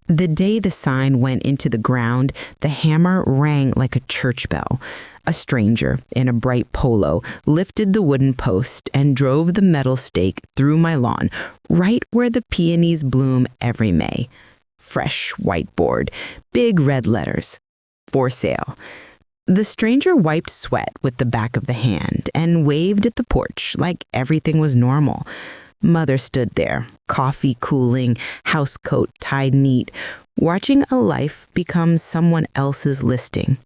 The day the sign went into the ground, the hammer rang like a church bell. A stranger in a bright polo lifted the wooden post and drove the metal stake through my lawn, right where the peonies bloom every May. Fresh whiteboard, big red letters, for sale. The stranger wiped sweat with the back of the hand and waved at the porch like everything was normal. Mother stood there, coffee cooling, housecoat tied neat, watching a life become someone else's listing.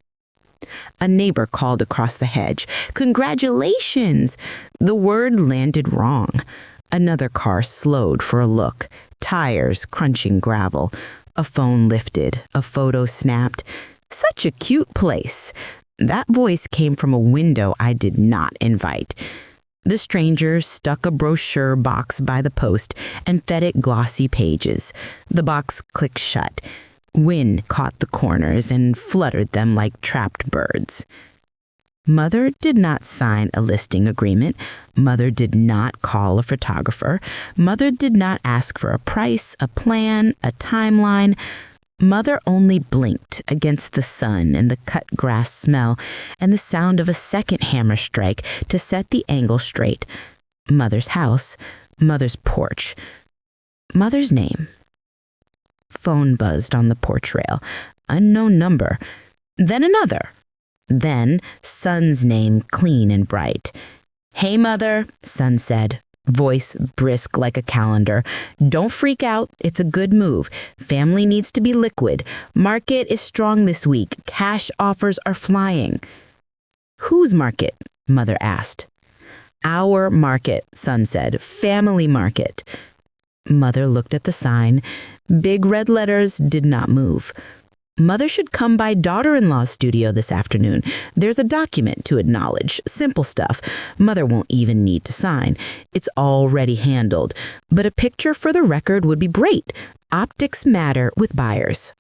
A neighbor called across the hedge, "Congratulations!" The word landed wrong. Another car slowed for a look, tires crunching gravel. A phone lifted, a photo snapped. Such a cute place. That voice came from a window I did not invite. The stranger stuck a brochure box by the post and fed it glossy pages. The box clicked shut. Wind caught the corners and fluttered them like trapped birds. Mother did not sign a listing agreement. Mother did not call a photographer. Mother did not ask for a price, a plan, a timeline. Mother only blinked against the sun and the cut grass smell and the sound of a second hammer strike to set the angle straight. Mother's house, Mother's porch, Mother's name. Phone buzzed on the porch rail. Unknown number. Then another. Then Son's name, clean and bright. "Hey, Mother," Son said, voice brisk like a calendar. "Don't freak out. It's a good move. Family needs to be liquid. Market is strong this week. Cash offers are flying." "Whose market?" Mother asked. "Our market," Son said. "Family market." Mother looked at the sign. Big red letters did not move. "Mother should come by daughter-in-law's studio this afternoon. There's a document to acknowledge, simple stuff. Mother won't even need to sign. It's already handled. But a picture for the record would be great. Optics matter with buyers."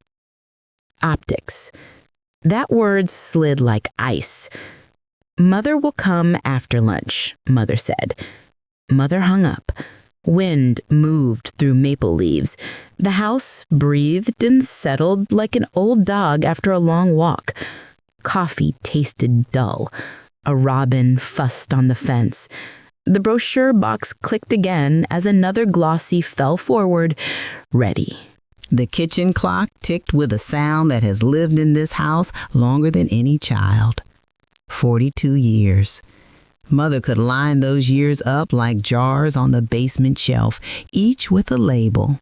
Optics. That word slid like ice. "Mother will come after lunch," Mother said. Mother hung up. Wind moved through maple leaves. The house breathed and settled like an old dog after a long walk. Coffee tasted dull. A robin fussed on the fence. The brochure box clicked again as another glossy fell forward, ready. The kitchen clock ticked with a sound that has lived in this house longer than any child. 42 years. Mother could line those years up like jars on the basement shelf, each with a label.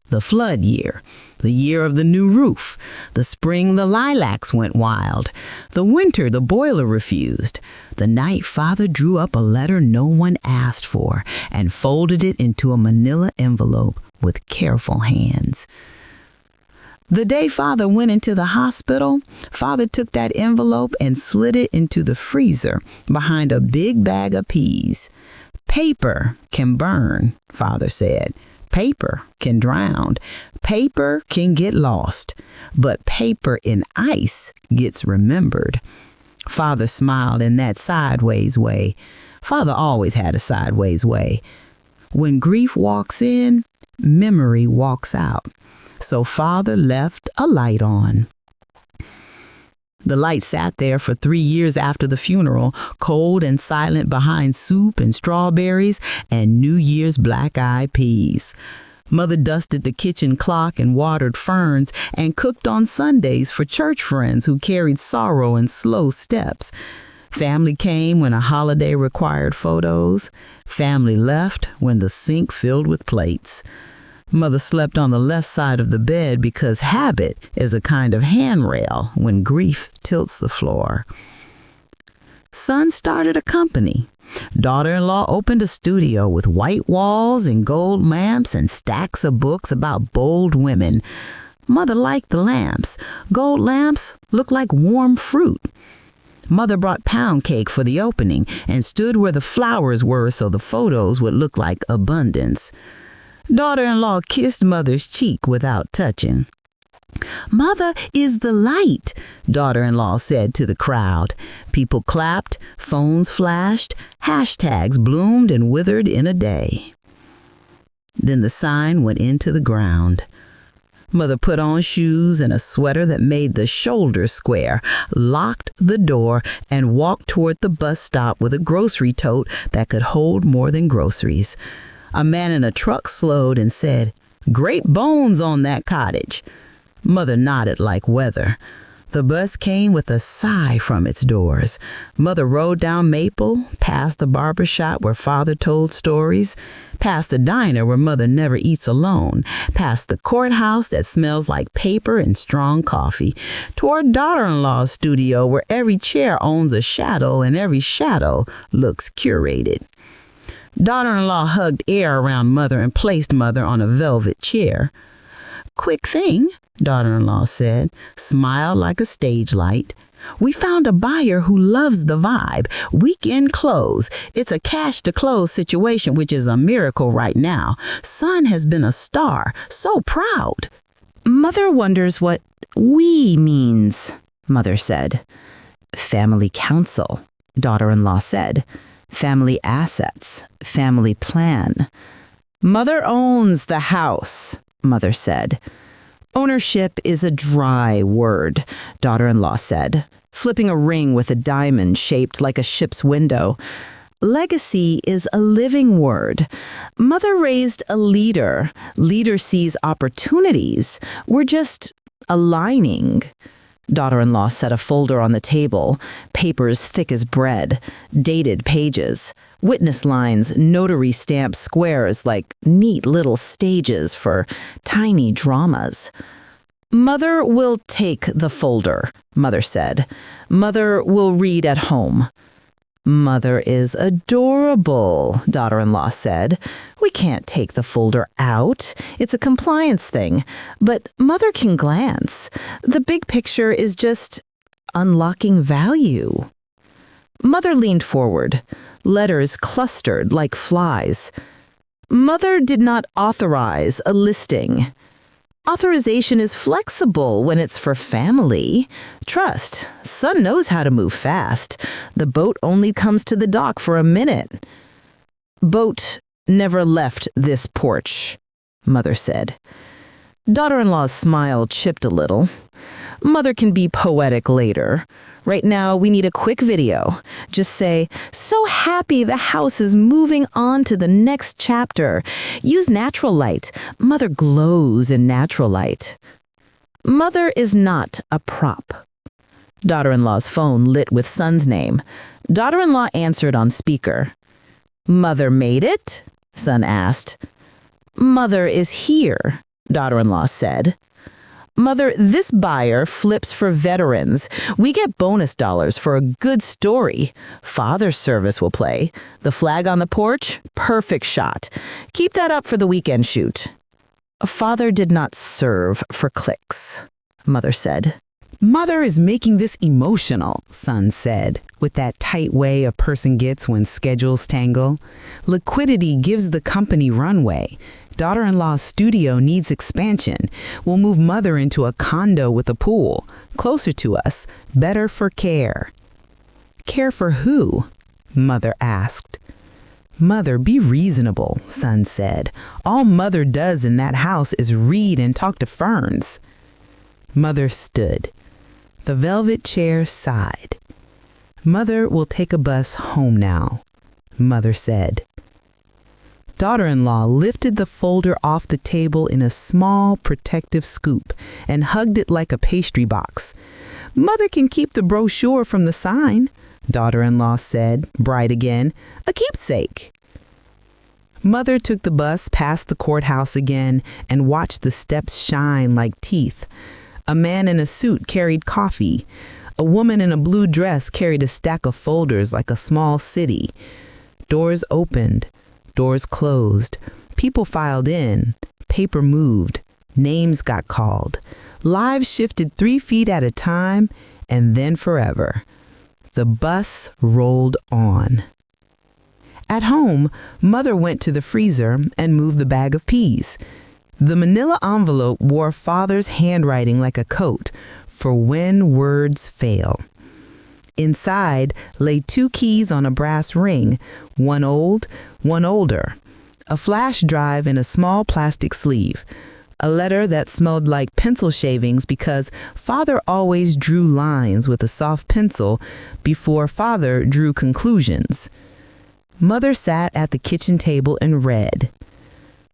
The flood year, the year of the new roof, the spring the lilacs went wild, the winter the boiler refused, the night Father drew up a letter no one asked for and folded it into a manila envelope with careful hands. The day Father went into the hospital, Father took that envelope and slid it into the freezer behind a big bag of peas. "Paper can burn," Father said. "Paper can drown. Paper can get lost. But paper in ice gets remembered." Father smiled in that sideways way. Father always had a sideways way. When grief walks in, memory walks out. So Father left a light on. The light sat there for 3 years after the funeral, cold and silent behind soup and strawberries and New Year's black-eyed peas. Mother dusted the kitchen clock and watered ferns and cooked on Sundays for church friends who carried sorrow in slow steps. Family came when a holiday required photos. Family left when the sink filled with plates. Mother slept on the left side of the bed because habit is a kind of handrail when grief tilts the floor. Son started a company. Daughter-in-law opened a studio with white walls and gold lamps and stacks of books about bold women. Mother liked the lamps. Gold lamps looked like warm fruit. Mother brought pound cake for the opening and stood where the flowers were so the photos would look like abundance. Daughter-in-law kissed Mother's cheek without touching. "Mother is the light," daughter-in-law said to the crowd. People clapped, phones flashed, hashtags bloomed and withered in a day. Then the sign went into the ground. Mother put on shoes and a sweater that made the shoulders square, locked the door, and walked toward the bus stop with a grocery tote that could hold more than groceries. A man in a truck slowed and said, "Great bones on that cottage." Mother nodded like weather. The bus came with a sigh from its doors. Mother rode down Maple, past the barber shop where Father told stories, past the diner where Mother never eats alone, past the courthouse that smells like paper and strong coffee, toward daughter-in-law's studio where every chair owns a shadow and every shadow looks curated. Daughter-in-law hugged air around Mother and placed Mother on a velvet chair. "Quick thing," daughter-in-law said, smiled like a stage light. "We found a buyer who loves the vibe. Weekend close. It's a cash-to-close situation, which is a miracle right now. Son has been a star. So proud." "Mother wonders what 'we' means," Mother said. "Family council," daughter-in-law said. "Family assets. Family plan." "Mother owns the house," Mother said. "Ownership is a dry word," daughter-in-law said, flipping a ring with a diamond shaped like a ship's window. "Legacy is a living word. Mother raised a leader. Leader sees opportunities. We're just aligning." Daughter-in-law set a folder on the table, papers thick as bread, dated pages, witness lines, notary stamp squares like neat little stages for tiny dramas. "Mother will take the folder," Mother said. "Mother will read at home." "Mother is adorable," daughter-in-law said. "We can't take the folder out. It's a compliance thing. But Mother can glance. The big picture is just unlocking value." Mother leaned forward, letters clustered like flies. "Mother did not authorize a listing. Authorization is flexible when it's for family. Trust, Son knows how to move fast. The boat only comes to the dock for a minute." "Boat never left this porch," Mother said. Daughter-in-law's smile chipped a little. "Mother can be poetic later. Right now, we need a quick video. Just say, 'So happy the house is moving on to the next chapter.' Use natural light. Mother glows in natural light." "Mother is not a prop." Daughter-in-law's phone lit with Son's name. Daughter-in-law answered on speaker. "Mother made it?" Son asked. "Mother is here," daughter-in-law said. "Mother, this buyer flips for veterans. We get bonus dollars for a good story. Father's service will play. The flag on the porch? Perfect shot. Keep that up for the weekend shoot." "Father did not serve for clicks," Mother said. "Mother is making this emotional," Son said, with that tight way a person gets when schedules tangle. "Liquidity gives the company runway. Daughter-in-law's studio needs expansion. We'll move Mother into a condo with a pool, closer to us, better for care." "Care for who?" Mother asked. "Mother, be reasonable," Son said. "All Mother does in that house is read and talk to ferns." Mother stood. The velvet chair sighed. "Mother will take a bus home now," Mother said. Daughter-in-law lifted the folder off the table in a small protective scoop and hugged it like a pastry box. "Mother can keep the brochure from the sign," daughter-in-law said, bright again. "A keepsake." Mother took the bus past the courthouse again and watched the steps shine like teeth. A man in a suit carried coffee. A woman in a blue dress carried a stack of folders like a small city. Doors opened. Doors closed. People filed in. Paper moved. Names got called. Lives shifted 3 feet at a time and then forever. The bus rolled on. At home, Mother went to the freezer and moved the bag of peas. The manila envelope wore Father's handwriting like a coat for when words fail. Inside lay 2 keys on a brass ring, one old, one older, a flash drive in a small plastic sleeve, A letter that smelled like pencil shavings because Father always drew lines with a soft pencil before Father drew conclusions. Mother sat at the kitchen table and read.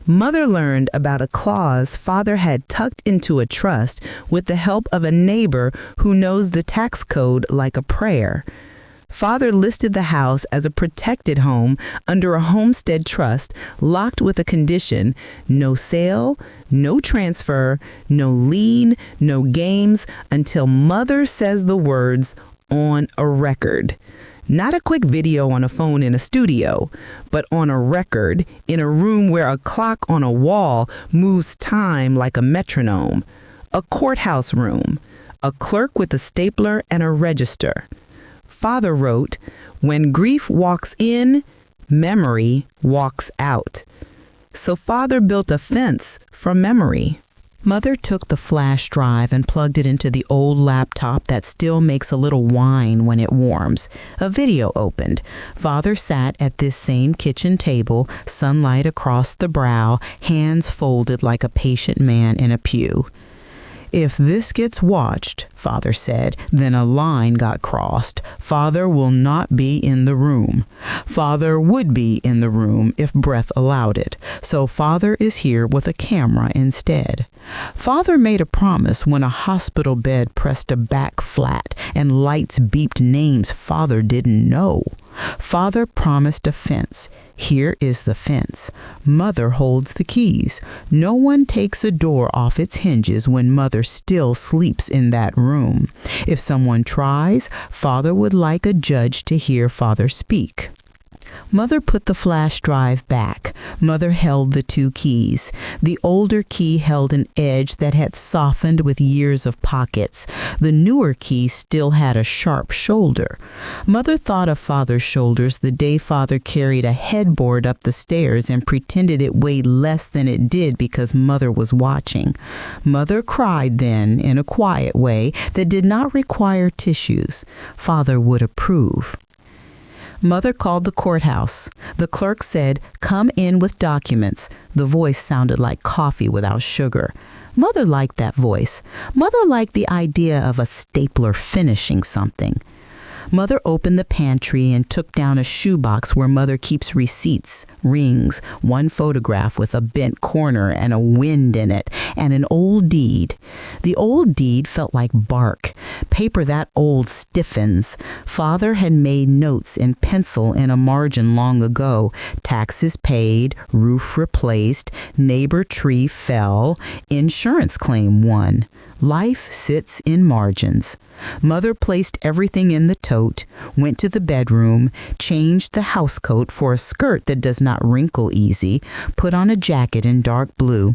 Mother learned about a clause Father had tucked into a trust with the help of a neighbor who knows the tax code like a prayer. Father listed the house as a protected home under a homestead trust, locked with a condition: no sale, no transfer, no lien, no games until Mother says the words on a record. Not a quick video on a phone in a studio, but on a record in a room where a clock on a wall moves time like a metronome. A courthouse room, a clerk with a stapler and a register. Father wrote, "When grief walks in, memory walks out." So Father built a fence from memory. Mother took the flash drive and plugged it into the old laptop that still makes a little whine when it warms. A video opened. Father sat at this same kitchen table, sunlight across the brow, hands folded like a patient man in a pew. "If this gets watched," Father said, "then a line got crossed. Father will not be in the room. Father would be in the room if breath allowed it. So Father is here with a camera instead. Father made a promise when a hospital bed pressed a back flat and lights beeped names Father didn't know. Father promised a fence. Here is the fence. Mother holds the keys. No one takes a door off its hinges when Mother still sleeps in that room. If someone tries, Father would like a judge to hear Father speak." Mother put the flash drive back. Mother held the two keys. The older key held an edge that had softened with years of pockets. The newer key still had a sharp shoulder. Mother thought of Father's shoulders the day Father carried a headboard up the stairs and pretended it weighed less than it did because Mother was watching. Mother cried then in a quiet way that did not require tissues. Father would approve. Mother called the courthouse. The clerk said, "Come in with documents." The voice sounded like coffee without sugar. Mother liked that voice. Mother liked the idea of a stapler finishing something. Mother opened the pantry and took down a shoebox where Mother keeps receipts, rings, one photograph with a bent corner and a wind in it, and an old deed. The old deed felt like bark. Paper that old stiffens. Father had made notes in pencil in a margin long ago. Taxes paid, roof replaced, neighbor tree fell, insurance claim won. Life sits in margins. Mother placed everything in the tote, went to the bedroom, changed the housecoat for a skirt that does not wrinkle easy, put on a jacket in dark blue.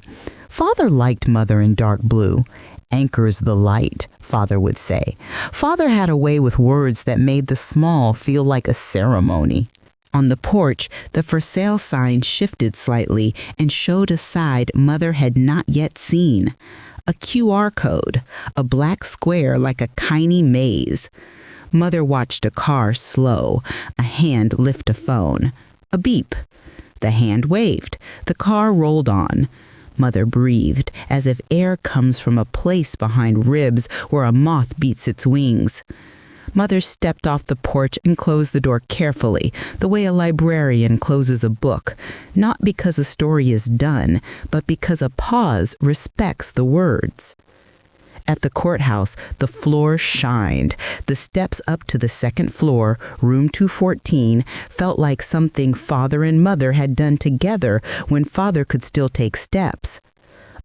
Father liked Mother in dark blue. "Anchors the light," Father would say. Father had a way with words that made the small feel like a ceremony. On the porch, the for sale sign shifted slightly and showed a side Mother had not yet seen. A QR code, a black square like a tiny maze. Mother watched a car slow, a hand lift a phone. A beep. The hand waved. The car rolled on. Mother breathed, as if air comes from a place behind ribs where a moth beats its wings. Mother stepped off the porch and closed the door carefully, the way a librarian closes a book, not because a story is done, but because a pause respects the words. At the courthouse, the floor shined. The steps up to the second floor, room 214, felt like something Father and Mother had done together when Father could still take steps.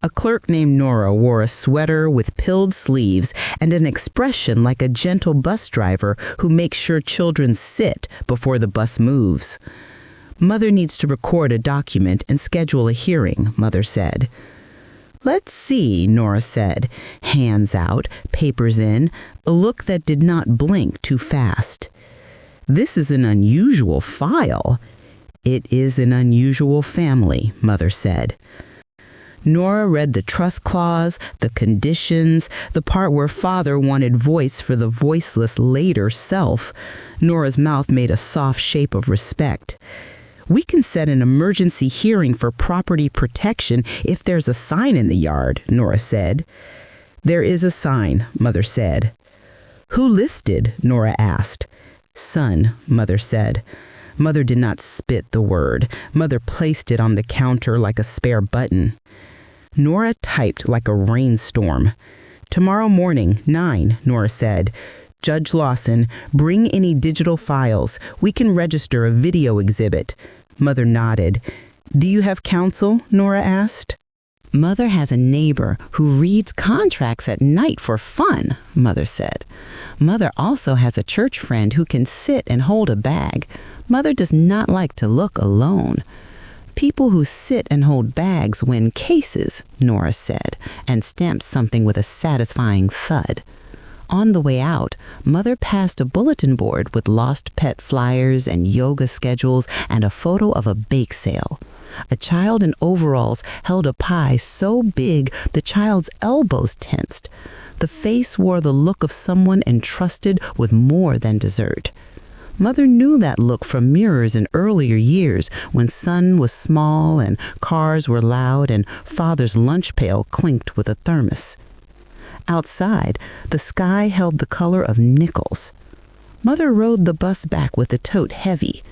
A clerk named Nora wore a sweater with pilled sleeves and an expression like a gentle bus driver who makes sure children sit before the bus moves. "Mother needs to record a document and schedule a hearing," Mother said. "Let's see," Nora said, hands out, papers in, a look that did not blink too fast. "This is an unusual file." "It is an unusual family," Mother said. Nora read the trust clause, the conditions, the part where Father wanted voice for the voiceless later self. Nora's mouth made a soft shape of respect. We can set an emergency hearing for property protection if there's a sign in the yard, Nora said. There is a sign, Mother said. Who listed? Nora asked. Son, Mother said. Mother did not spit the word. Mother placed it on the counter like a spare button. Nora typed like a rainstorm. Tomorrow morning, 9, Nora said. Judge Lawson, bring any digital files. We can register a video exhibit. Mother nodded. Do you have counsel? Nora asked. Mother has a neighbor who reads contracts at night for fun, Mother said. Mother also has a church friend who can sit and hold a bag. Mother does not like to look alone. People who sit and hold bags win cases, Nora said, and stamped something with a satisfying thud. On the way out, Mother passed a bulletin board with lost pet flyers and yoga schedules and a photo of a bake sale. A child in overalls held a pie so big the child's elbows tensed. The face wore the look of someone entrusted with more than dessert. Mother knew that look from mirrors in earlier years when Son was small and cars were loud and Father's lunch pail clinked with a thermos. Outside, the sky held the color of nickels. Mother rode the bus back with the tote heavy.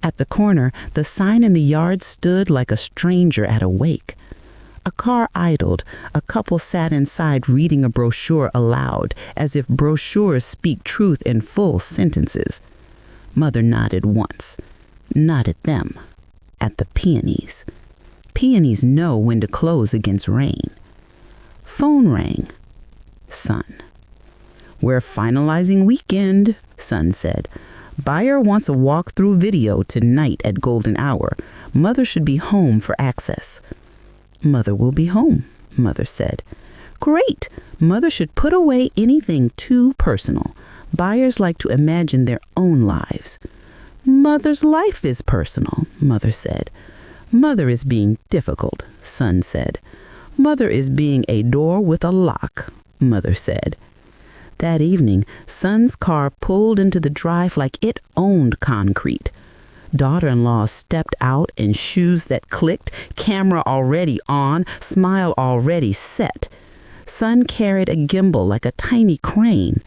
At the corner, the sign in the yard stood like a stranger at a wake. A car idled. A couple sat inside reading a brochure aloud, as if brochures speak truth in full sentences. Mother nodded once. Not at them. At the peonies. Peonies know when to close against rain. Phone rang. Son. We're finalizing weekend, Son said. Buyer wants a walkthrough video tonight at golden hour. Mother should be home for access. Mother will be home, Mother said. Great. Mother should put away anything too personal. Buyers like to imagine their own lives. Mother's life is personal, Mother said. Mother is being difficult, Son said. Mother is being a door with a lock, Mother said. That evening, Son's car pulled into the drive like it owned concrete. Daughter-in-law stepped out in shoes that clicked, camera already on, smile already set. Son carried a gimbal like a tiny crane.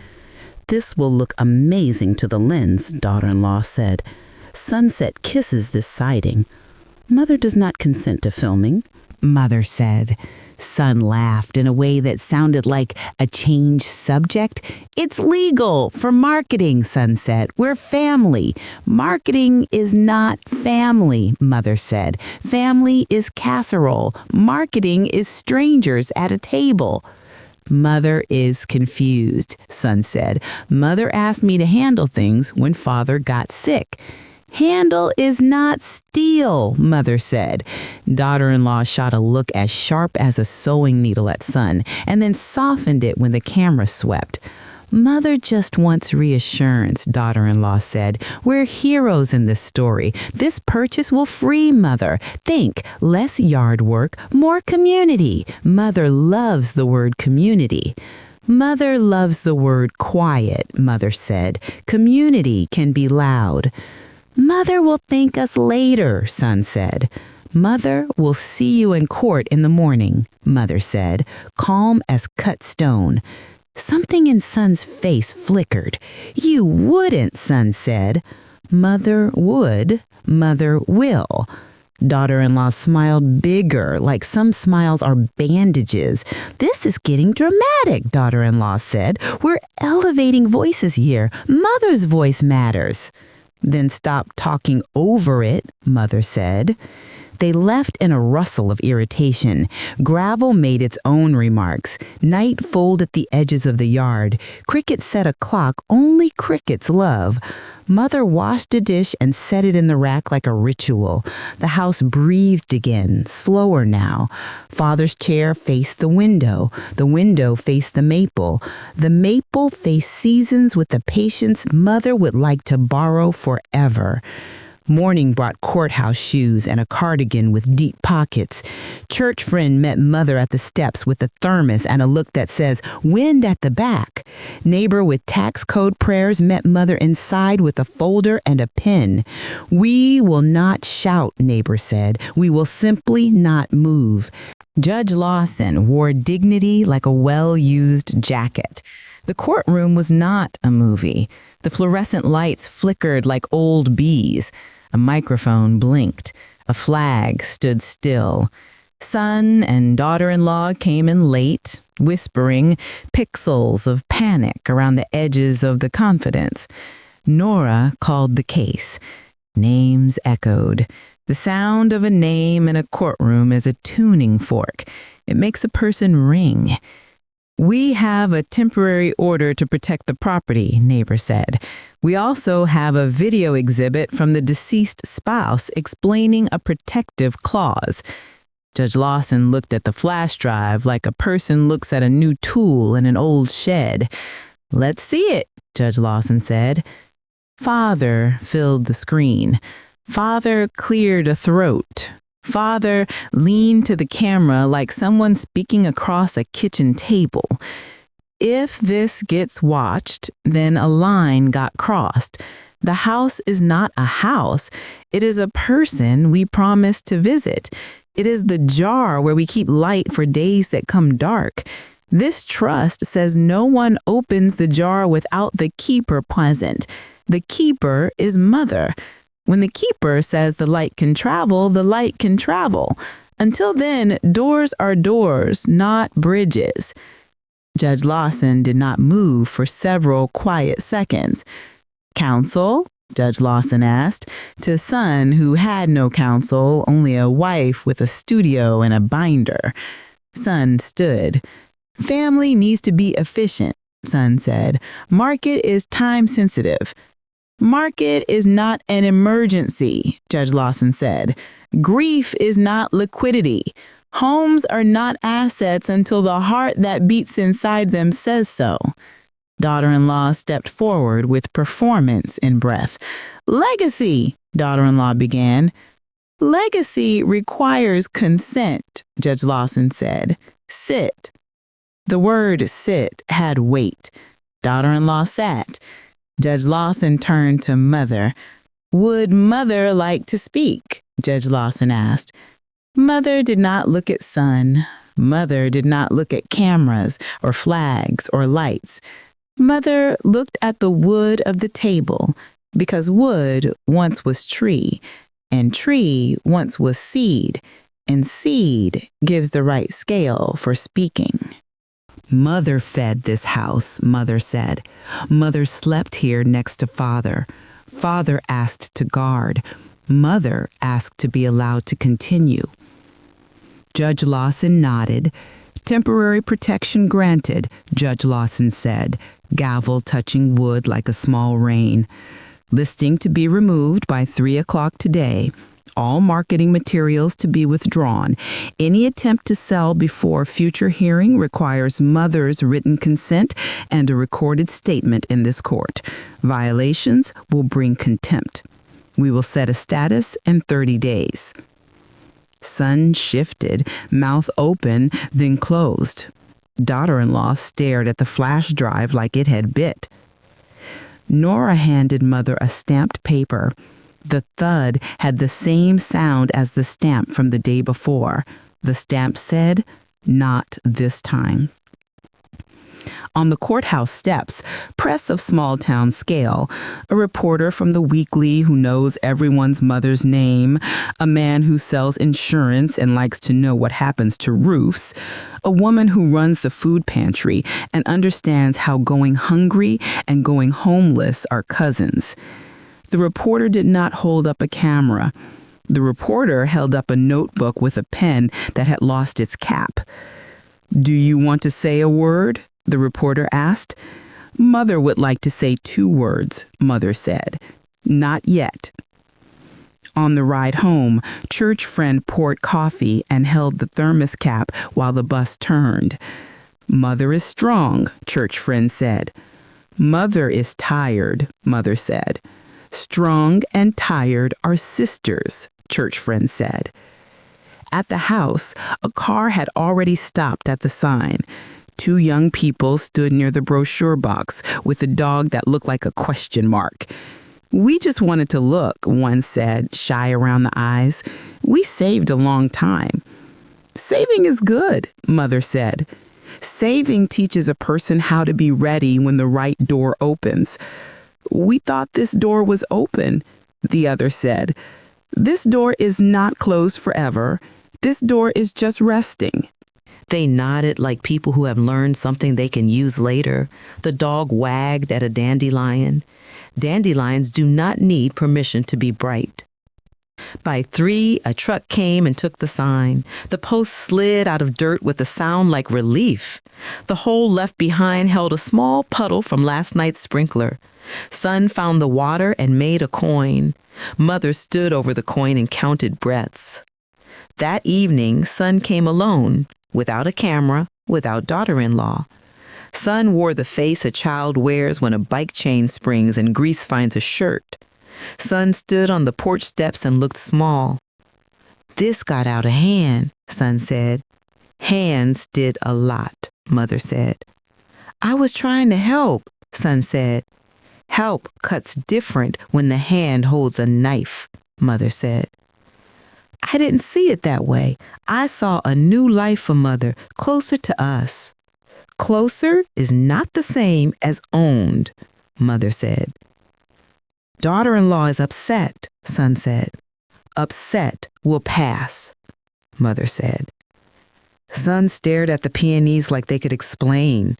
This will look amazing to the lens, daughter-in-law said. Sunset kisses this sighting. Mother does not consent to filming, Mother said. Son laughed in a way that sounded like a changed subject. It's legal for marketing, Son said. We're family. Marketing is not family, Mother said. Family is casserole. Marketing is strangers at a table. Mother is confused, Son said. Mother asked me to handle things when Father got sick. Handle is not steal, Mother said. Daughter-in-law shot a look as sharp as a sewing needle at Son, and then softened it when the camera swept. Mother just wants reassurance, daughter-in-law said. We're heroes in this story. This purchase will free Mother. Think, less yard work, more community. Mother loves the word community. Mother loves the word quiet, Mother said. Community can be loud. Mother will thank us later, Son said. Mother will see you in court in the morning, Mother said, calm as cut stone. Something in Son's face flickered. You wouldn't, Son said. Mother would, Mother will. Daughter-in-law smiled bigger, like some smiles are bandages. This is getting dramatic, daughter-in-law said. We're elevating voices here. Mother's voice matters. Then stop talking over it, Mother said. They left in a rustle of irritation. Gravel made its own remarks. Night folded the edges of the yard. Cricket set a clock only crickets love. Mother washed a dish and set it in the rack like a ritual. The house breathed again, slower now. Father's chair faced the window. The window faced the maple. The maple faced seasons with the patience Mother would like to borrow forever. Morning brought courthouse shoes and a cardigan with deep pockets. Church friend met mother at the steps with a thermos and a look that says, "Wind at the back." Neighbor with tax code prayers met mother inside with a folder and a pen. "We will not shout," neighbor said. "We will simply not move." Judge Lawson wore dignity like a well-used jacket. The courtroom was not a movie. The fluorescent lights flickered like old bees. A microphone blinked. A flag stood still. Son and daughter-in-law came in late, whispering, pixels of panic around the edges of the confidence. Nora called the case. Names echoed. The sound of a name in a courtroom is a tuning fork. It makes a person ring. "We have a temporary order to protect the property," neighbor said. "We also have a video exhibit from the deceased spouse explaining a protective clause." Judge Lawson looked at the flash drive like a person looks at a new tool in an old shed. "Let's see it," Judge Lawson said. Father filled the screen. Father cleared a throat. Father leaned to the camera like someone speaking across a kitchen table. "If this gets watched, then a line got crossed. The house is not a house. It is a person we promised to visit. It is the jar where we keep light for days that come dark. This trust says no one opens the jar without the keeper present. The keeper is mother. When the keeper says the light can travel, the light can travel. Until then, doors are doors, not bridges." Judge Lawson did not move for several quiet seconds. "Counsel?" Judge Lawson asked, to son who had no counsel, only a wife with a studio and a binder. Son stood. "Family needs to be efficient," son said. "Market is time sensitive." "Market is not an emergency," Judge Lawson said. "Grief is not liquidity. Homes are not assets until the heart that beats inside them says so." Daughter-in-law stepped forward with performance in breath. "Legacy," daughter-in-law began. "Legacy requires consent," Judge Lawson said. "Sit." The word sit had weight. Daughter-in-law sat. Judge Lawson turned to mother. "Would mother like to speak?" Judge Lawson asked. Mother did not look at son. Mother did not look at cameras or flags or lights. Mother looked at the wood of the table, because wood once was tree, and tree once was seed, and seed gives the right scale for speaking. "Mother fed this house," mother said. "Mother slept here next to father. Father asked to guard. Mother asked to be allowed to continue." Judge Lawson nodded. "Temporary protection granted," Judge Lawson said, gavel touching wood like a small rain. "Listing to be removed by 3 o'clock today. All marketing materials to be withdrawn. Any attempt to sell before future hearing requires mother's written consent and a recorded statement in this court. Violations will bring contempt. We will set a status in 30 days. Son shifted, mouth open, then closed. Daughter-in-law stared at the flash drive like it had bit. Nora handed mother a stamped paper. The thud had the same sound as the stamp from the day before. The stamp said, "Not this time." On the courthouse steps, press of small-town scale, a reporter from the weekly who knows everyone's mother's name, a man who sells insurance and likes to know what happens to roofs, a woman who runs the food pantry and understands how going hungry and going homeless are cousins. The reporter did not hold up a camera. The reporter held up a notebook with a pen that had lost its cap. "Do you want to say a word?" the reporter asked. "Mother would like to say 2 words, mother said. "Not yet." On the ride home, church friend poured coffee and held the thermos cap while the bus turned. "Mother is strong," church friend said. "Mother is tired," mother said. Strong and tired are sisters, church friends said. At the house, a car had already stopped at the sign. 2 young people stood near the brochure box with a dog that looked like a question mark. We just wanted to look, one said, shy around the eyes. We saved a long time. Saving is good, Mother said. Saving teaches a person how to be ready when the right door opens. We thought this door was open, the other said. This door is not closed forever. This door is just resting. They nodded like people who have learned something they can use later. The dog wagged at a dandelion. Dandelions do not need permission to be bright. By 3, a truck came and took the sign. The post slid out of dirt with a sound like relief. The hole left behind held a small puddle from last night's sprinkler. Son found the water and made a coin. Mother stood over the coin and counted breaths. That evening, Son came alone, without a camera, without daughter-in-law. Son wore the face a child wears when a bike chain springs and grease finds a shirt. Son stood on the porch steps and looked small. This got out of hand, Son said. Hands did a lot, Mother said. I was trying to help, Son said. Help cuts different when the hand holds a knife, Mother said. I didn't see it that way. I saw a new life for Mother, closer to us. Closer is not the same as owned, Mother said. Daughter-in-law is upset, Son said. Upset will pass, Mother said. Son stared at the peonies like they could explain.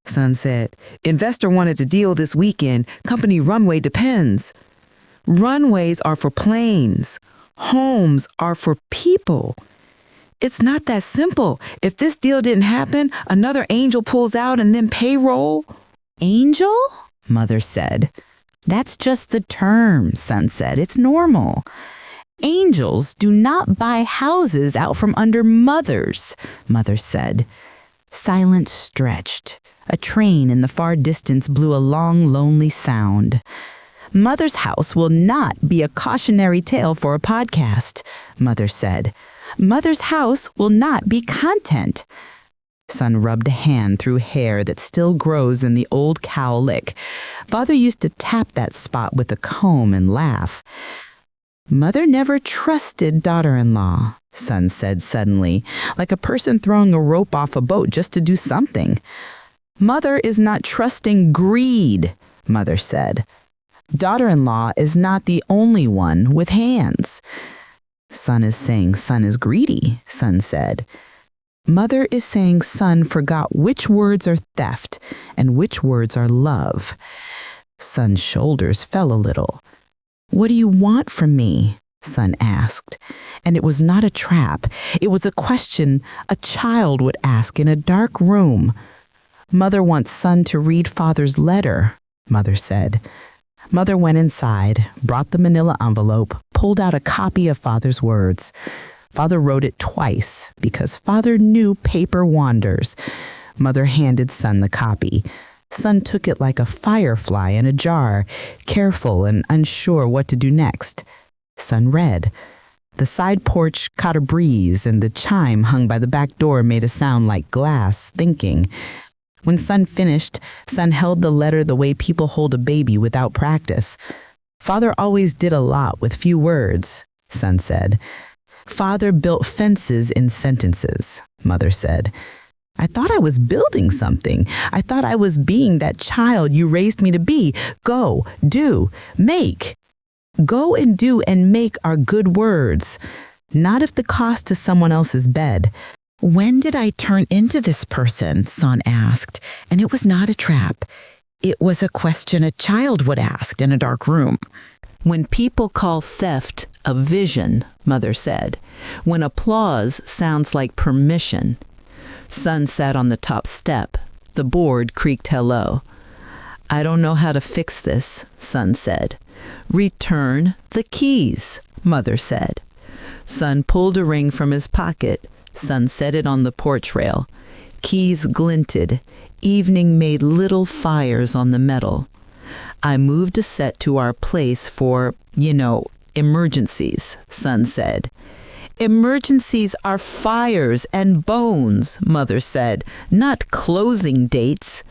Son said, Investor wanted to deal this weekend. Company runway depends. Runways are for planes. Homes are for people. It's not that simple. If this deal didn't happen, another angel pulls out and then payroll. Angel? Mother said. That's just the term, Son said. It's normal. Angels do not buy houses out from under mothers, Mother said. Silence stretched. A train in the far distance blew a long, lonely sound. Mother's house will not be a cautionary tale for a podcast, Mother said. Mother's house will not be content. Son rubbed a hand through hair that still grows in the old cow lick. Father used to tap that spot with a comb and laugh. Mother never trusted daughter-in-law, Son said suddenly, like a person throwing a rope off a boat just to do something. Mother is not trusting greed, Mother said. Daughter-in-law is not the only one with hands. Son is saying Son is greedy, Son said. Mother is saying Son forgot which words are theft and which words are love. Son's shoulders fell a little. What do you want from me? Son asked. And it was not a trap. It was a question a child would ask in a dark room. Mother wants Son to read Father's letter, Mother said. Mother went inside, brought the manila envelope, pulled out a copy of Father's words. Father wrote it twice because Father knew paper wanders. Mother handed Son the copy. Son took it like a firefly in a jar, careful and unsure what to do next. Son read. The side porch caught a breeze, and the chime hung by the back door made a sound like glass thinking. When Son finished, Son held the letter the way people hold a baby without practice. Father always did a lot with few words, Son said. Father built fences in sentences, Mother said. I thought I was building something. I thought I was being that child you raised me to be. Go, do, make. Go and do and make are good words, not if the cost is someone else's bed. When did I turn into this person? Son asked, and it was not a trap. It was a question a child would ask in a dark room. When people call theft a vision, Mother said, when applause sounds like permission. Son sat on the top step. The board creaked hello. I don't know how to fix this, Son said. Return the keys, Mother said. Son pulled a ring from his pocket. Son set it on the porch rail. Keys glinted. Evening made little fires on the metal. I moved a set to our place for, emergencies, son said. Emergencies are fires and bones, Mother said, not closing dates.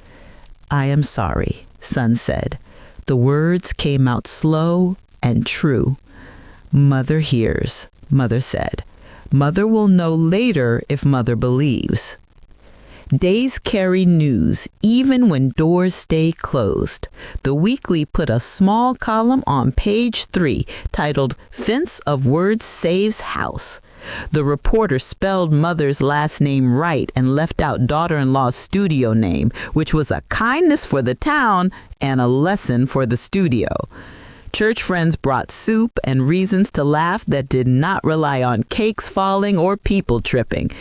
I am sorry, son said. The words came out slow and true. Mother hears, Mother said. Mother will know later if Mother believes. Days carry news, even when doors stay closed. The Weekly put a small column on page 3 titled Fence of Words Saves House. The reporter spelled Mother's last name right and left out daughter-in-law's studio name, which was a kindness for the town and a lesson for the studio. Church friends brought soup and reasons to laugh that did not rely on cakes falling or people tripping.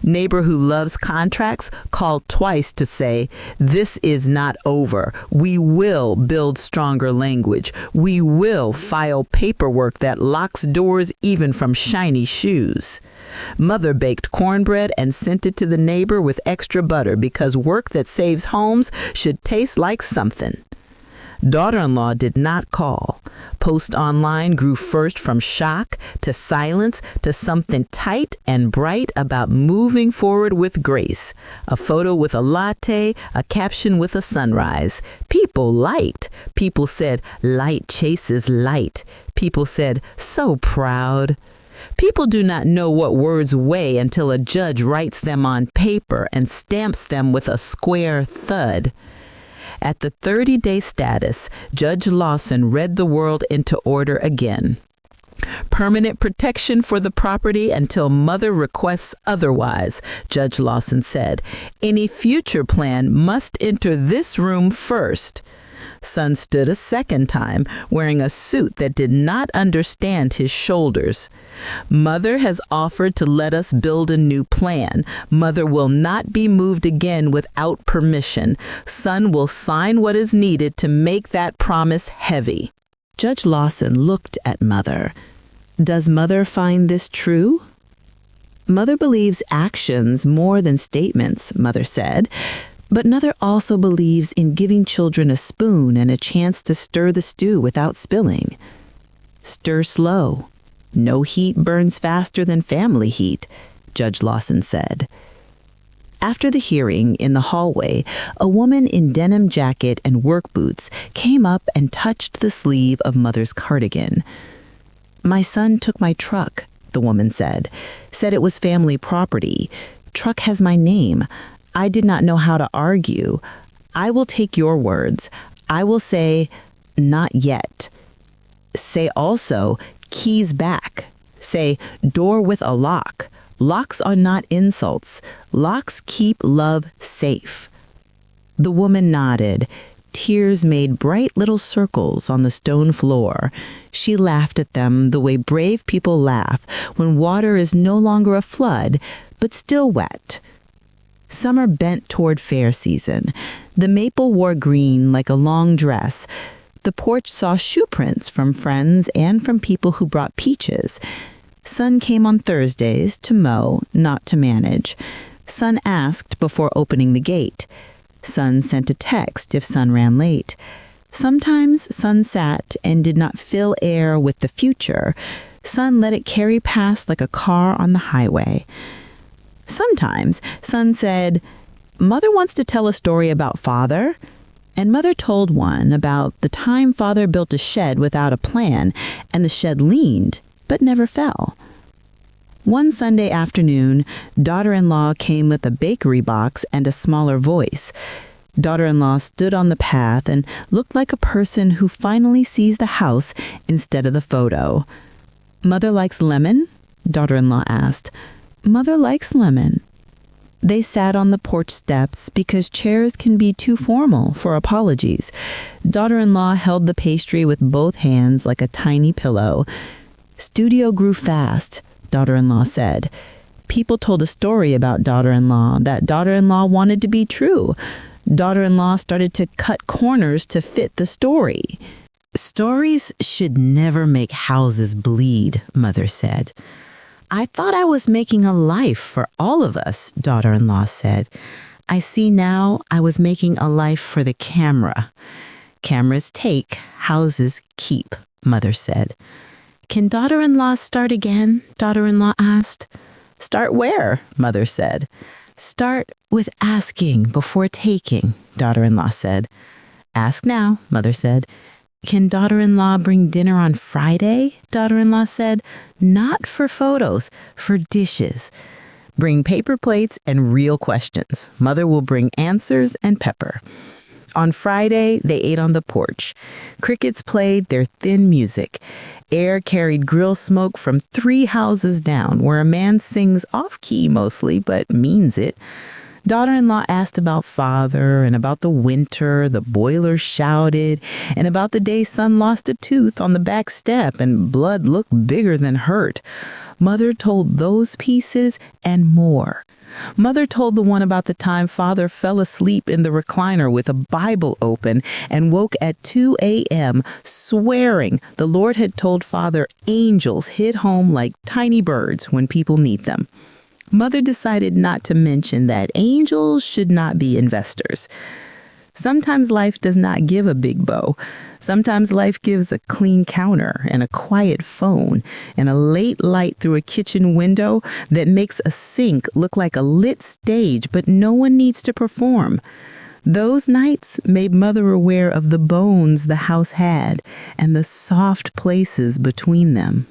Neighbor who loves contracts called twice to say, this is not over. We will build stronger language. We will file paperwork that locks doors even from shiny shoes. Mother baked cornbread and sent it to the neighbor with extra butter because work that saves homes should taste like something. Daughter-in-law did not call. Post online grew first from shock to silence to something tight and bright about moving forward with grace. A photo with a latte, a caption with a sunrise. People liked. People said, light chases light. People said, so proud. People do not know what words weigh until a judge writes them on paper and stamps them with a square thud. At the 30-day status, Judge Lawson read the world into order again. Permanent protection for the property until Mother requests otherwise, Judge Lawson said. Any future plan must enter this room first. Son stood a second time, wearing a suit that did not understand his shoulders. Mother has offered to let us build a new plan. Mother will not be moved again without permission. Son will sign what is needed to make that promise heavy. Judge Lawson looked at Mother. Does Mother find this true? Mother believes actions more than statements, Mother said. But Mother also believes in giving children a spoon and a chance to stir the stew without spilling. Stir slow. No heat burns faster than family heat, Judge Lawson said. After the hearing, in the hallway, a woman in denim jacket and work boots came up and touched the sleeve of Mother's cardigan. My son took my truck, the woman said it was family property. Truck has my name. I did not know how to argue. I will take your words. I will say, not yet. Say also, keys back. Say, door with a lock. Locks are not insults. Locks keep love safe. The woman nodded. Tears made bright little circles on the stone floor. She laughed at them the way brave people laugh when water is no longer a flood, but still wet. Summer bent toward fair season. The maple wore green like a long dress. The porch saw shoe prints from friends and from people who brought peaches. Son came on Thursdays to mow, not to manage. Son asked before opening the gate. Son sent a text if Son ran late. Sometimes Son sat and did not fill air with the future. Son let it carry past like a car on the highway. Sometimes Son said, Mother wants to tell a story about Father. And Mother told one about the time Father built a shed without a plan, and the shed leaned, but never fell. One Sunday afternoon, daughter-in-law came with a bakery box and a smaller voice. Daughter-in-law stood on the path and looked like a person who finally sees the house instead of the photo. Mother likes lemon? Daughter-in-law asked. Mother likes lemon. They sat on the porch steps because chairs can be too formal for apologies. Daughter-in-law held the pastry with both hands like a tiny pillow. Studio grew fast, daughter-in-law said. People told a story about daughter-in-law that daughter-in-law wanted to be true. Daughter-in-law started to cut corners to fit the story. Stories should never make houses bleed, Mother said. I thought I was making a life for all of us, daughter-in-law said. I see now I was making a life for the camera. Cameras take, houses keep, Mother said. Can daughter-in-law start again? Daughter-in-law asked. Start where? Mother said. Start with asking before taking, daughter-in-law said. Ask now, Mother said. Can daughter-in-law bring dinner on Friday? Daughter-in-law said. Not for photos, for dishes. Bring paper plates and real questions. Mother will bring answers and pepper. On Friday, they ate on the porch. Crickets played their thin music. Air carried grill smoke from 3 houses down, where a man sings off-key mostly, but means it. Daughter-in-law asked about father and about the winter, the boiler shouted, and about the day son lost a tooth on the back step and blood looked bigger than hurt. Mother told those pieces and more. Mother told the one about the time father fell asleep in the recliner with a Bible open and woke at 2 a.m. swearing the Lord had told father angels hid home like tiny birds when people need them. Mother decided not to mention that angels should not be investors. Sometimes life does not give a big bow. Sometimes life gives a clean counter and a quiet phone and a late light through a kitchen window that makes a sink look like a lit stage, but no one needs to perform. Those nights made Mother aware of the bones the house had and the soft places between them.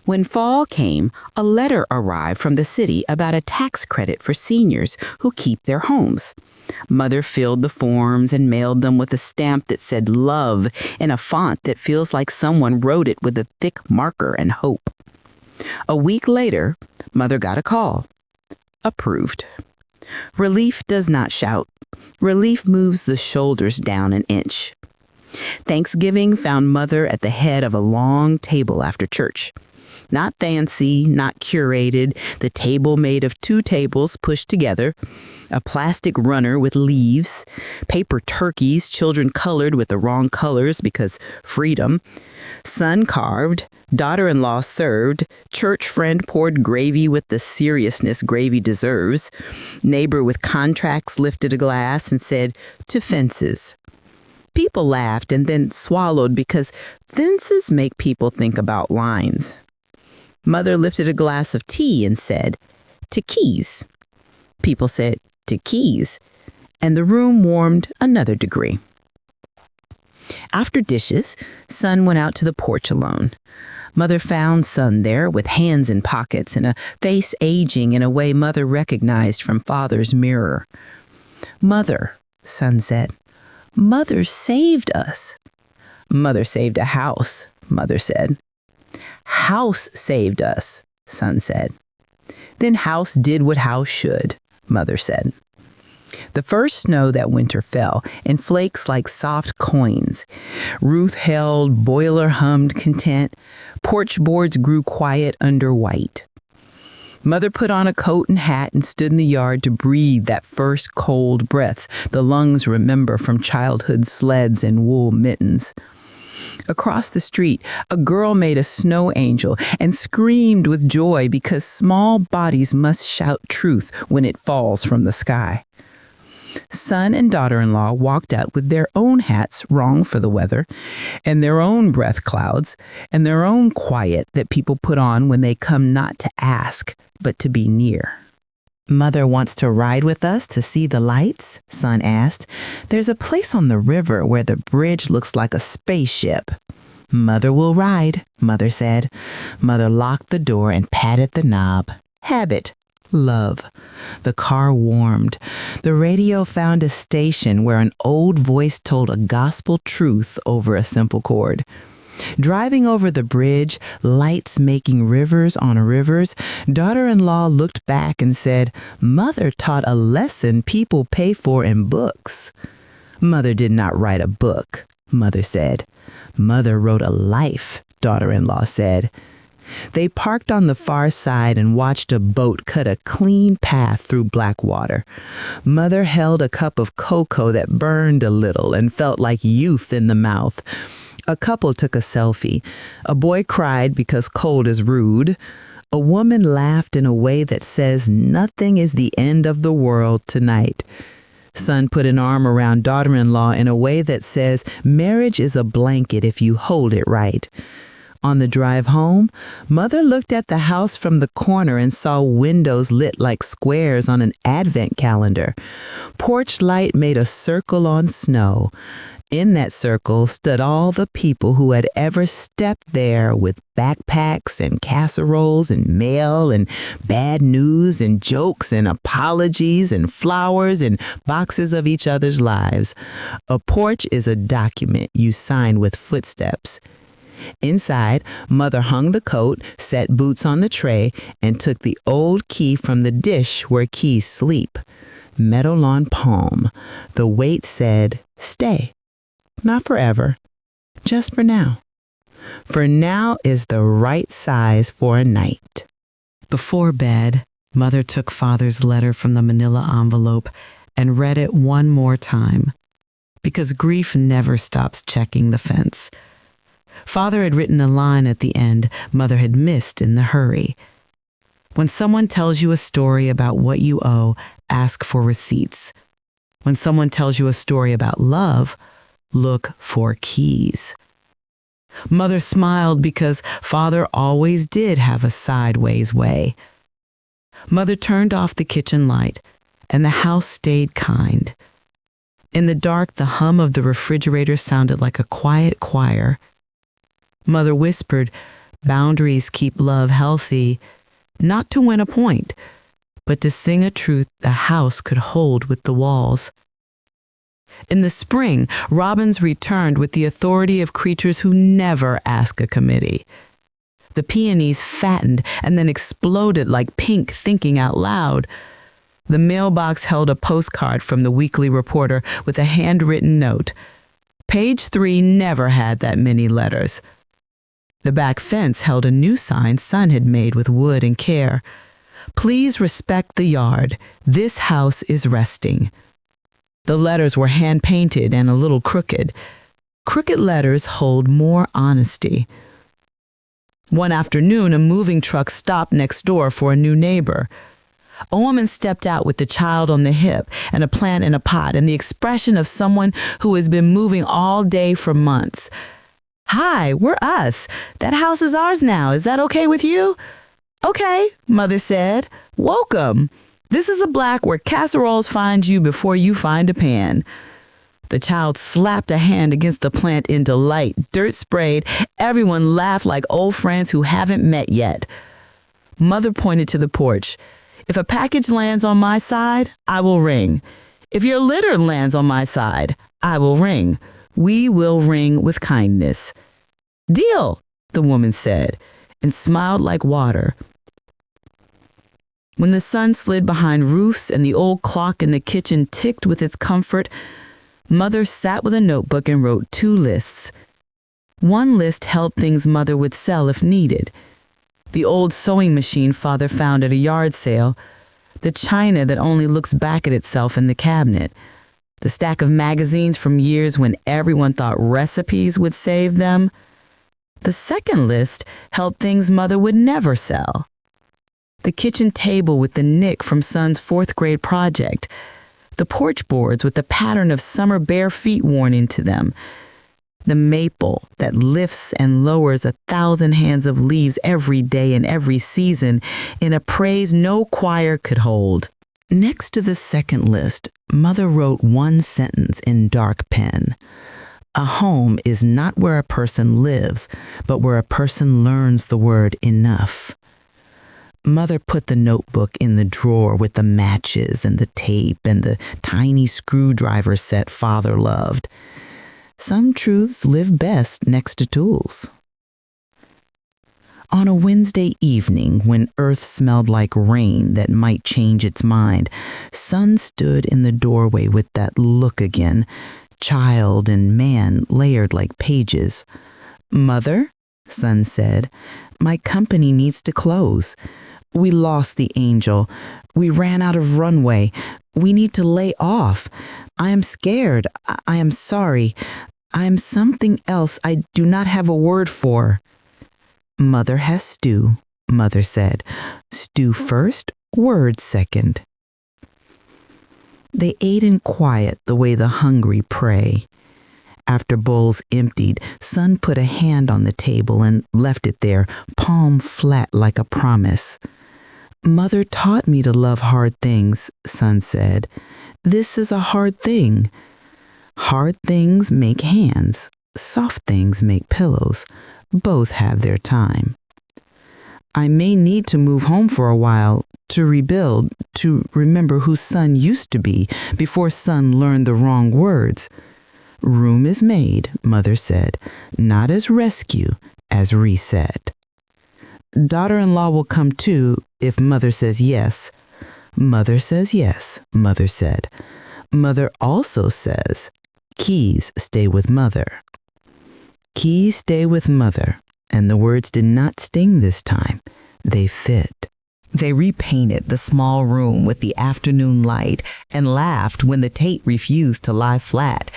When fall came, a letter arrived from the city about a tax credit for seniors who keep their homes. Mother filled the forms and mailed them with a stamp that said love in a font that feels like someone wrote it with a thick marker and hope. A week later, Mother got a call. Approved. Relief does not shout. Relief moves the shoulders down an inch. Thanksgiving found Mother at the head of a long table after church. Not fancy, not curated, the table made of 2 tables pushed together, a plastic runner with leaves, paper turkeys children colored with the wrong colors because freedom, son carved, daughter-in-law served, church friend poured gravy with the seriousness gravy deserves, neighbor with contracts lifted a glass and said, "To fences." People laughed and then swallowed because fences make people think about lines. Mother lifted a glass of tea and said, "To keys." People said, "To keys," and the room warmed another degree. After dishes, son went out to the porch alone. Mother found son there with hands in pockets and a face aging in a way Mother recognized from father's mirror. "Mother," son said, "Mother saved us." "Mother saved a house," Mother said. "House saved us," son said. "Then house did what house should," Mother said. The first snow that winter fell in flakes like soft coins. Ruth held, boiler hummed content. Porch boards grew quiet under white. Mother put on a coat and hat and stood in the yard to breathe that first cold breath the lungs remember from childhood sleds and wool mittens. Across the street, a girl made a snow angel and screamed with joy because small bodies must shout truth when it falls from the sky. Son and daughter-in-law walked out with their own hats wrong for the weather, and their own breath clouds, and their own quiet that people put on when they come not to ask, but to be near. "Mother wants to ride with us to see the lights?" son asked. "There's a place on the river where the bridge looks like a spaceship." "Mother will ride," Mother said. Mother locked the door and patted the knob. Habit. Love. The car warmed. The radio found a station where an old voice told a gospel truth over a simple chord. Driving over the bridge, lights making rivers on rivers, daughter-in-law looked back and said, "Mother taught a lesson people pay for in books." "Mother did not write a book," Mother said. "Mother wrote a life," daughter-in-law said. They parked on the far side and watched a boat cut a clean path through black water. Mother held a cup of cocoa that burned a little and felt like youth in the mouth. A couple took a selfie. A boy cried because cold is rude. A woman laughed in a way that says nothing is the end of the world tonight. Son put an arm around daughter-in-law in a way that says marriage is a blanket if you hold it right. On the drive home, Mother looked at the house from the corner and saw windows lit like squares on an advent calendar. Porch light made a circle on snow. In that circle stood all the people who had ever stepped there with backpacks and casseroles and mail and bad news and jokes and apologies and flowers and boxes of each other's lives. A porch is a document you sign with footsteps. Inside, Mother hung the coat, set boots on the tray, and took the old key from the dish where keys sleep. Meadowlawn palm. The weight said, stay. Not forever, just for now. For now is the right size for a night. Before bed, Mother took Father's letter from the manila envelope and read it one more time, because grief never stops checking the fence. Father had written a line at the end Mother had missed in the hurry. When someone tells you a story about what you owe, ask for receipts. When someone tells you a story about love, look for keys. Mother smiled because Father always did have a sideways way. Mother turned off the kitchen light, and the house stayed kind. In the dark, the hum of the refrigerator sounded like a quiet choir. Mother whispered, boundaries keep love healthy, not to win a point, but to sing a truth the house could hold with the walls. In the spring, robins returned with the authority of creatures who never ask a committee. The peonies fattened and then exploded like pink thinking out loud. The mailbox held a postcard from the weekly reporter with a handwritten note. Page 3 never had that many letters. The back fence held a new sign Son had made with wood and care. Please respect the yard. This house is resting. The letters were hand-painted and a little crooked. Crooked letters hold more honesty. One afternoon, a moving truck stopped next door for a new neighbor. A woman stepped out with the child on the hip and a plant in a pot and the expression of someone who has been moving all day for months. Hi, we're us. That house is ours now. Is that okay with you? Okay, Mother said. Welcome. This is a block where casseroles find you before you find a pan. The child slapped a hand against the plant in delight. Dirt sprayed. Everyone laughed like old friends who haven't met yet. Mother pointed to the porch. If a package lands on my side, I will ring. If your litter lands on my side, I will ring. We will ring with kindness. Deal, the woman said, and smiled like water. When the sun slid behind roofs and the old clock in the kitchen ticked with its comfort, Mother sat with a notebook and wrote 2 lists. One list held things Mother would sell if needed. The old sewing machine Father found at a yard sale, the china that only looks back at itself in the cabinet, the stack of magazines from years when everyone thought recipes would save them. The second list held things Mother would never sell. The kitchen table with the nick from Son's 4th grade project, the porch boards with the pattern of summer bare feet worn into them, the maple that lifts and lowers 1,000 hands of leaves every day and every season in a praise no choir could hold. Next to the second list, Mother wrote one sentence in dark pen. A home is not where a person lives, but where a person learns the word enough. Mother put the notebook in the drawer with the matches and the tape and the tiny screwdriver set Father loved. Some truths live best next to tools. On a Wednesday evening, when earth smelled like rain that might change its mind, Son stood in the doorway with that look again, child and man layered like pages. Mother, Son said, my company needs to close. We lost the angel. We ran out of runway. We need to lay off. I am scared. I am sorry. I am something else I do not have a word for. Mother has stew, Mother said. Stew first, word second. They ate in quiet the way the hungry pray. After bowls emptied, Son put a hand on the table and left it there, palm flat like a promise. Mother taught me to love hard things, Son said. This is a hard thing. Hard things make hands. Soft things make pillows. Both have their time. I may need to move home for a while, to rebuild, to remember who Son used to be before Son learned the wrong words. Room is made, Mother said, not as rescue, as reset. Daughter-in-law will come too if Mother says yes. Mother says yes, Mother said. Mother also says, keys stay with Mother. Keys stay with Mother, and the words did not sting this time. They fit. They repainted the small room with the afternoon light and laughed when the tape refused to lie flat.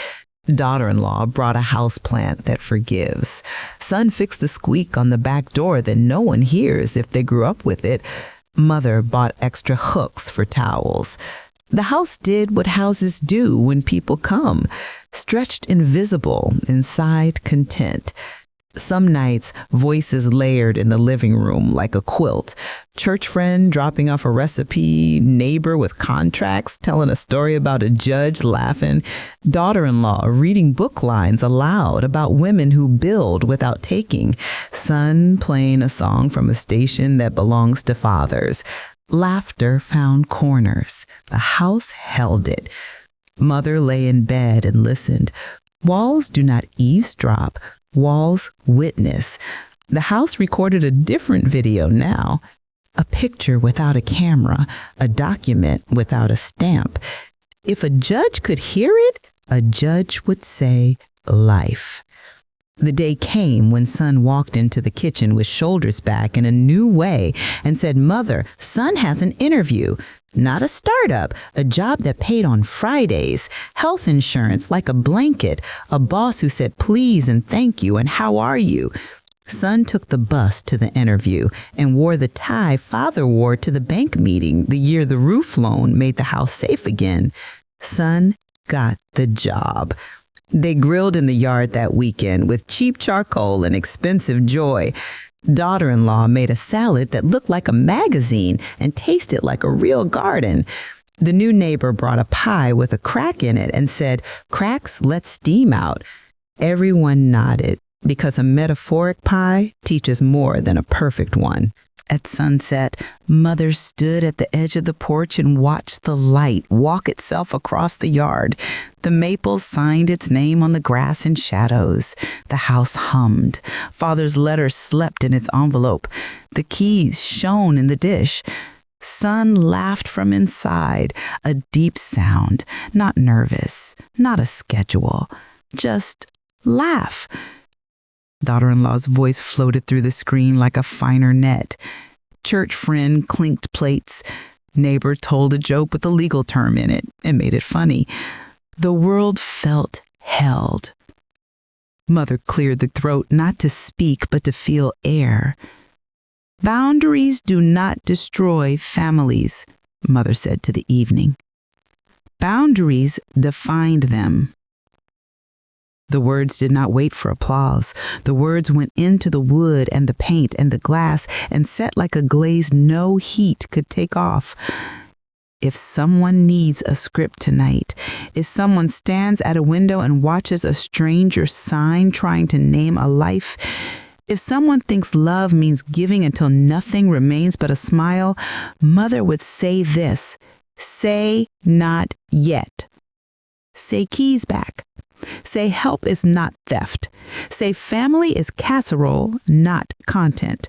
Daughter-in-law brought a houseplant that forgives. Son fixed the squeak on the back door that no one hears if they grew up with it. Mother bought extra hooks for towels. The house did what houses do when people come, stretched invisible, inside content. Some nights, voices layered in the living room like a quilt. Church friend dropping off a recipe, neighbor with contracts telling a story about a judge laughing, daughter-in-law reading book lines aloud about women who build without taking, son playing a song from a station that belongs to fathers. Laughter found corners. The house held it. Mother lay in bed and listened. Walls do not eavesdrop. Walls witness. The house recorded a different video now. A picture without a camera, a document without a stamp. If a judge could hear it, a judge would say life. The day came when Son walked into the kitchen with shoulders back in a new way and said, Mother, Son has an interview. Not a startup, a job that paid on Fridays, health insurance like a blanket, a boss who said please and thank you and how are you? Son took the bus to the interview and wore the tie Father wore to the bank meeting the year the roof loan made the house safe again. Son got the job. They grilled in the yard that weekend with cheap charcoal and expensive joy. Daughter-in-law made a salad that looked like a magazine and tasted like a real garden. The new neighbor brought a pie with a crack in it and said, cracks let steam out. Everyone nodded because a metaphoric pie teaches more than a perfect one. At sunset, Mother stood at the edge of the porch and watched the light walk itself across the yard. The maple signed its name on the grass in shadows. The house hummed. Father's letter slept in its envelope. The keys shone in the dish. Son laughed from inside, a deep sound, not nervous, not a schedule, just laugh. Daughter-in-law's voice floated through the screen like a finer net. Church friend clinked plates. Neighbor told a joke with a legal term in it and made it funny. The world felt held. Mother cleared the throat not to speak but to feel air. Boundaries do not destroy families, Mother said to the evening. Boundaries defined them. The words did not wait for applause. The words went into the wood and the paint and the glass and set like a glaze no heat could take off. If someone needs a script tonight, if someone stands at a window and watches a stranger sign trying to name a life, if someone thinks love means giving until nothing remains but a smile, Mother would say this, say not yet. Say keys back. Say help is not theft. Say family is casserole, not content.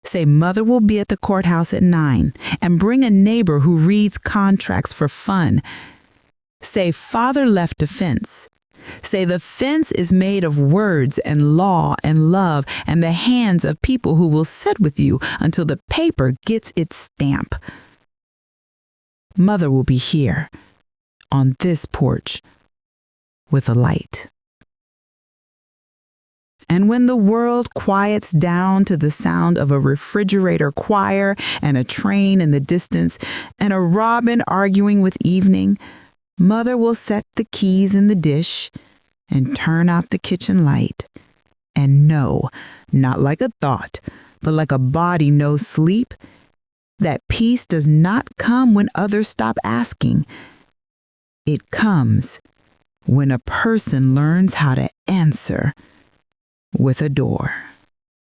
Say Mother will be at the courthouse at 9 and bring a neighbor who reads contracts for fun. Say Father left a fence. Say the fence is made of words and law and love and the hands of people who will sit with you until the paper gets its stamp. Mother will be here on this porch with a light. And when the world quiets down to the sound of a refrigerator choir and a train in the distance and a robin arguing with evening, Mother will set the keys in the dish and turn out the kitchen light. And no, not like a thought, but like a body knows sleep, that peace does not come when others stop asking. It comes when a person learns how to answer with a door.